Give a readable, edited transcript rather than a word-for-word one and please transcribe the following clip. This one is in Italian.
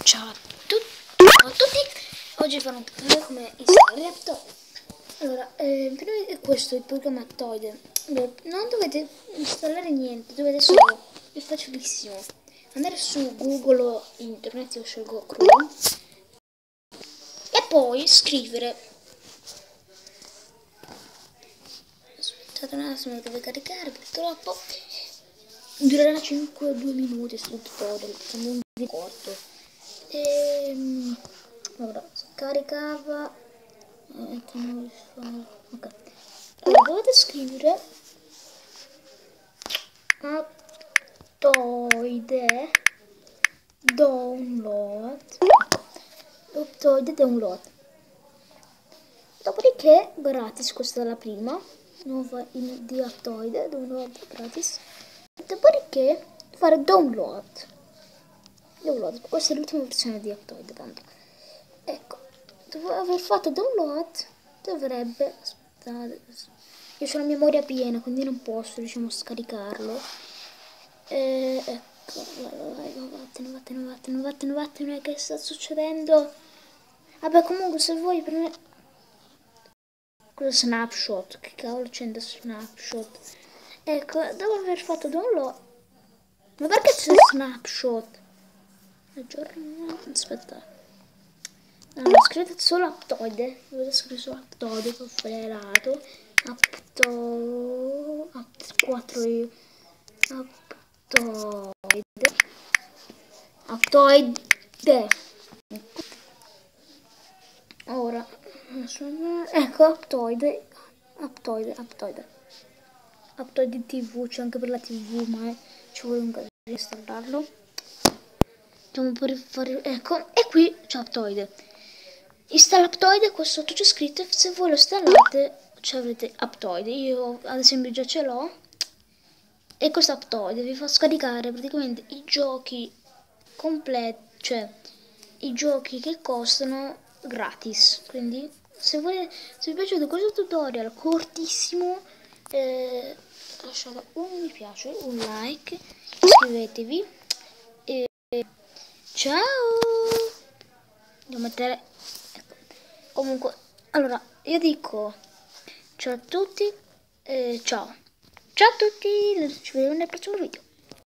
Ciao a tutti, oggi farò un tutorial come installare Aptoide. Allora, prima di questo il programma Aptoide, non dovete installare niente, dovete solo, è facilissimo, andare su Google o internet, io scelgo Chrome, e poi scrivere, aspettate un attimo, deve caricare purtroppo, durerà 5-2 minuti sul tutorial, quindi un video corto. Allora, caricava che non ok, allora dovete scrivere Aptoide download, dopodiché gratis, questa è la prima nuova di Aptoide, download gratis, dopodiché fare download, questa è l'ultima versione di Aptoide, tanto. Ecco, dopo aver fatto download dovrebbe, aspettate, io ho la memoria piena quindi non posso, diciamo, scaricarlo. Ecco, vattene, che sta succedendo? Vabbè, comunque se vuoi prendere cosa snapshot, che cavolo c'è da snapshot? Ecco, dopo aver fatto download, ma perché c'è snapshot? Aspetta. Allora, scrivete solo Aptoide, dovete scrivere solo Aptoide, che ho frenato, 4 io, Aptoide, ora, ecco Aptoide TV, c'è anche per la TV, ma ci vuole un casino di installarlo, ecco, e qui c'è Aptoide. Installa Aptoide, qua sotto c'è scritto, se voi lo installate avrete Aptoide, io ad esempio già ce l'ho, e questo Aptoide vi fa scaricare praticamente i giochi completi, cioè i giochi che costano gratis. Quindi se vi è piaciuto questo tutorial cortissimo, lasciate un mi piace, un like, iscrivetevi e ciao. Devo mettere, ecco. Comunque, allora io dico ciao a tutti, ciao a tutti, ci vediamo nel prossimo video.